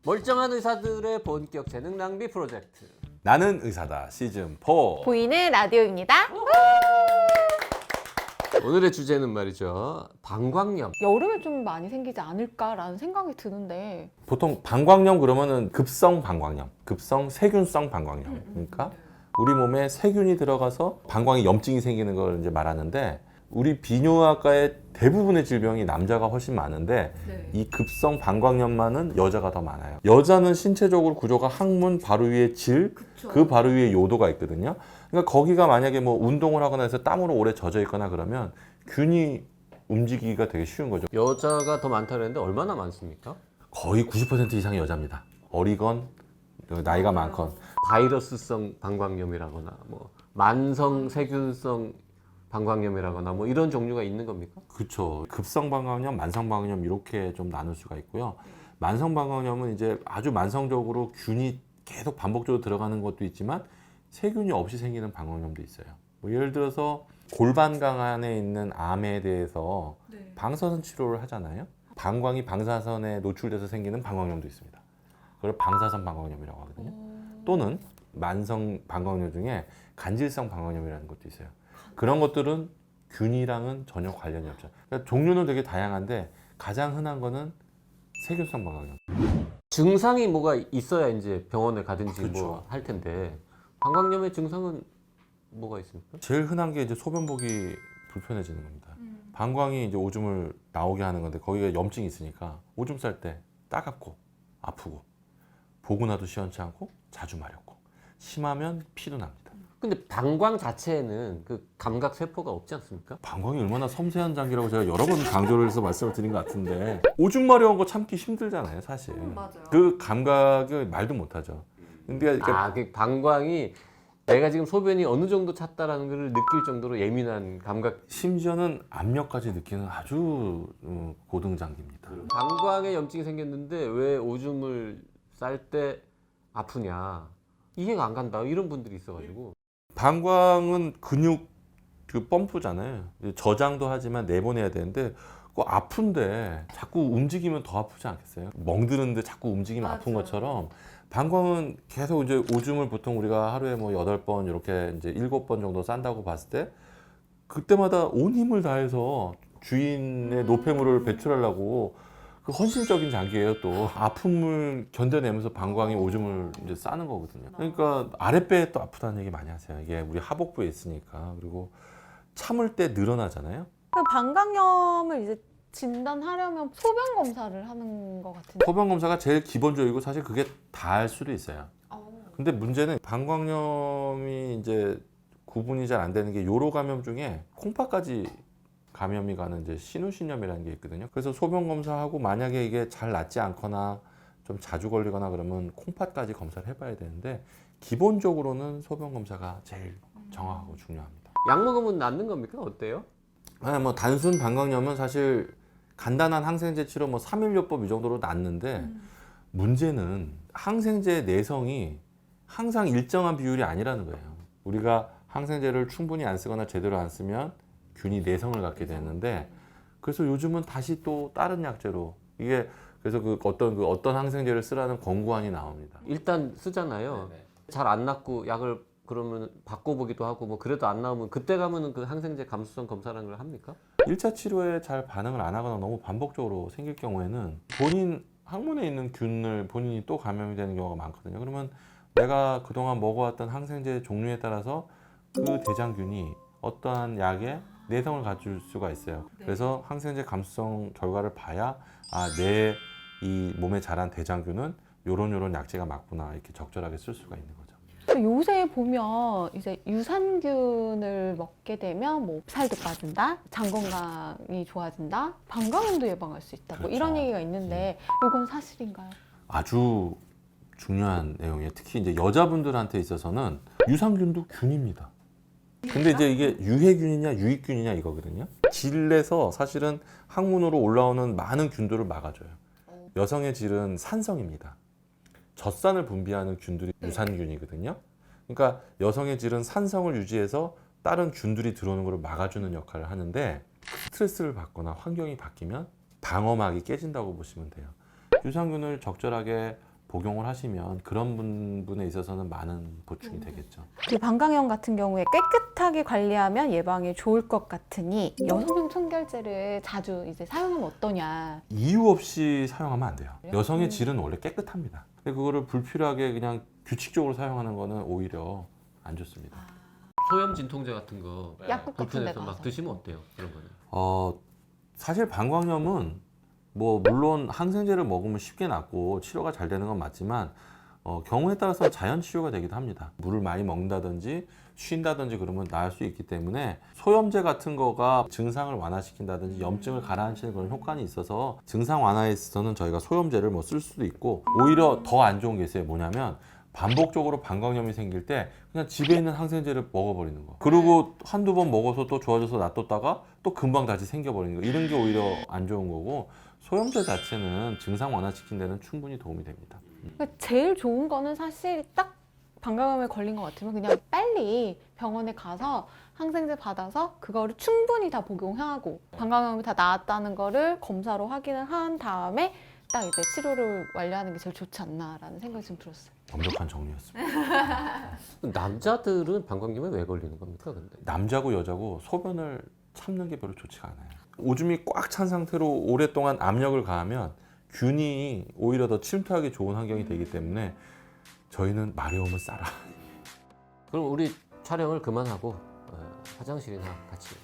멀쩡한 의사들의 본격 재능 낭비 프로젝트. 나는 의사다 시즌 4. 보이는 라디오입니다. 오늘의 주제는 말이죠. 방광염. 여름에 좀 많이 생기지 않을까라는 생각이 드는데 보통 방광염 그러면은 급성 방광염, 급성 세균성 방광염. 그러니까 우리 몸에 세균이 들어가서 방광에 염증이 생기는 걸 이제 말하는데, 우리 비뇨기과의 대부분의 질병이 남자가 훨씬 많은데 이 급성 방광염만은 여자가 더 많아요. 여자는 신체적으로 구조가 항문 바로 위에 질, 그 바로 위에 요도가 있거든요. 그러니까 거기가 만약에 뭐 운동을 하거나 해서 땀으로 오래 젖어 있거나 그러면 균이 움직이기가 되게 쉬운 거죠. 여자가 더 많다 그랬는데 얼마나 많습니까? 거의 90% 이상이 여자입니다. 어리건 나이가 많건. 바이러스성 방광염이라거나 뭐 만성 세균성 방광염이라거나 뭐 이런 종류가 있는 겁니까? 그렇죠. 급성 방광염, 만성 방광염 이렇게 좀 나눌 수가 있고요. 만성 방광염은 이제 아주 만성적으로 균이 계속 반복적으로 들어가는 것도 있지만 세균이 없이 생기는 방광염도 있어요. 뭐 예를 들어서 골반강 안에 있는 암에 대해서 방사선 치료를 하잖아요. 방광이 방사선에 노출돼서 생기는 방광염도 있습니다. 그걸 방사선 방광염이라고 하거든요. 또는 만성 방광염 중에 간질성 방광염이라는 것도 있어요. 그런 것들은 균이랑은 전혀 관련이 없죠. 그러니까 종류는 되게 다양한데 가장 흔한 거는 세균성 방광염. 증상이 뭐가 있어야 이제 병원에 가든지 그쵸. 뭐 할 텐데 방광염의 증상은 뭐가 있습니까? 제일 흔한 게 이제 소변 보기 불편해지는 겁니다. 방광이 이제 오줌을 나오게 하는 건데 거기가 염증이 있으니까 오줌 쌀 때 따갑고 아프고 보고 나도 시원치 않고 자주 마렵고 심하면 피도 납니다. 근데 방광 자체에는 그 감각 세포가 없지 않습니까? 방광이 얼마나 섬세한 장기라고 제가 여러 번 강조를 해서 말씀을 드린 것 같은데 오줌 마려운 거 참기 힘들잖아요, 사실. 맞아요. 그 감각을 말도 못하죠. 근데 그 방광이 내가 지금 소변이 어느 정도 찼다라는 걸 느낄 정도로 예민한 감각. 심지어는 압력까지 느끼는 아주 고등 장기입니다. 방광에 염증이 생겼는데 왜 오줌을 쌀 때 아프냐 이해가 안 간다 이런 분들이 있어가지고. 방광은 근육 그 펌프잖아요. 저장도 하지만 내보내야 되는데 그 아픈데 자꾸 움직이면 더 아프지 않겠어요? 멍드는데 자꾸 움직이면 아픈 것처럼 방광은 계속 이제 오줌을 보통 우리가 하루에 뭐 8번 이렇게 이제 7번 정도 싼다고 봤을 때 그때마다 온 힘을 다해서 주인의 노폐물을 배출하려고 그 헌신적인 장기예요. 또 아픔을 견뎌내면서 방광이 오줌을 이제 싸는 거거든요. 그러니까 아랫배에 또 아프다는 얘기 많이 하세요. 이게 우리 하복부에 있으니까. 그리고 참을 때 늘어나잖아요. 방광염을 이제 진단하려면 소변 검사를 하는 것 같은데. 소변 검사가 제일 기본적이고 사실 그게 다할 수도 있어요. 근데 문제는 방광염이 이제 구분이 잘 안 되는 게 요로 감염 중에 콩팥까지 감염이 가는 이제 신우신염이라는 게 있거든요. 그래서 소변 검사하고 만약에 이게 잘 낫지 않거나 좀 자주 걸리거나 그러면 콩팥까지 검사를 해봐야 되는데 기본적으로는 소변 검사가 제일 정확하고 중요합니다. 약 먹으면 낫는 겁니까? 어때요? 뭐 단순 방광염은 사실 간단한 항생제 치료 뭐 3일요법 이 정도로 낫는데 문제는 항생제 내성이 항상 일정한 비율이 아니라는 거예요. 우리가 항생제를 충분히 안 쓰거나 제대로 안 쓰면 균이 내성을 갖게 되는데, 그래서 요즘은 다시 또 다른 약제로 이게 그래서 그 어떤 항생제를 쓰라는 권고안이 나옵니다. 일단 쓰잖아요. 잘 안 낫고 약을 그러면 바꿔보기도 하고 뭐 그래도 안 나오면 그때 가면은 그 항생제 감수성 검사라는 걸 합니까? 1차 치료에 잘 반응을 안 하거나 너무 반복적으로 생길 경우에는 본인 항문에 있는 균을 본인이 또 감염이 되는 경우가 많거든요. 그러면 내가 그동안 먹어왔던 항생제 종류에 따라서 그 대장균이 어떠한 약에 내성을 가질 수가 있어요. 그래서 항생제 감수성 결과를 봐야 내 이 몸에 자란 대장균은 요런 약제가 맞구나 이렇게 적절하게 쓸 수가 있는 거죠. 요새 보면 이제 유산균을 먹게 되면 뭐 살도 빠진다, 장 건강이 좋아진다, 방광염도 예방할 수 있다, 뭐 그렇죠. 이런 얘기가 있는데 이건 사실인가요? 아주 중요한 내용이에요. 특히 이제 여자분들한테 있어서는 유산균도 균입니다. 근데 이제 이게 유해균이냐 유익균이냐 이거거든요. 질에서 사실은 항문으로 올라오는 많은 균들을 막아줘요. 여성의 질은 산성입니다. 젖산을 분비하는 균들이 유산균이거든요. 그러니까 여성의 질은 산성을 유지해서 다른 균들이 들어오는 것을 막아주는 역할을 하는데, 스트레스를 받거나 환경이 바뀌면 방어막이 깨진다고 보시면 돼요. 유산균을 적절하게 복용을 하시면 그런 분에 있어서는 많은 보충이 되겠죠. 그 방광염 같은 경우에 깨끗하게 관리하면 예방에 좋을 것 같으니 여성용 청결제를 자주 이제 사용하면 어떠냐. 이유 없이 사용하면 안 돼요. 그래요? 여성의 질은 원래 깨끗합니다. 근데 그거를 불필요하게 그냥 규칙적으로 사용하는 거는 오히려 안 좋습니다. 소염 진통제 같은 거 약국 같은 데 불편해서 막 가서. 드시면 어때요? 그런 거는. 사실 방광염은 뭐 물론 항생제를 먹으면 쉽게 낫고 치료가 잘 되는 건 맞지만 경우에 따라서 자연 치유가 되기도 합니다. 물을 많이 먹는다든지 쉰다든지 그러면 나을 수 있기 때문에 소염제 같은 거가 증상을 완화시킨다든지 염증을 가라앉히는 그런 효과는 있어서 증상 완화에 있어서는 저희가 소염제를 뭐 쓸 수도 있고 오히려 더 안 좋은 게 있어요. 뭐냐면 반복적으로 방광염이 생길 때 그냥 집에 있는 항생제를 먹어버리는 거. 그리고 한두 번 먹어서 또 좋아져서 놔뒀다가 또 금방 다시 생겨버리는 거. 이런 게 오히려 안 좋은 거고 소염제 자체는 증상 완화시킨 데는 충분히 도움이 됩니다. 그러니까 제일 좋은 거는 사실 딱 방광염에 걸린 것 같으면 그냥 빨리 병원에 가서 항생제 받아서 그거를 충분히 다 복용하고 방광염이 다 나았다는 거를 검사로 확인을 한 다음에 딱 이제 치료를 완료하는 게 제일 좋지 않나라는 생각이 좀 들었어요. 완벽한 정리였습니다. 남자들은 방광염에 왜 걸리는 겁니까, 근데? 남자고 여자고 소변을 참는 게 별로 좋지가 않아요. 오줌이 꽉 찬 상태로 오랫동안 압력을 가하면 균이 오히려 더 침투하기 좋은 환경이 되기 때문에 저희는 마려움을 싸라. 그럼 우리 촬영을 그만하고 화장실이나 같이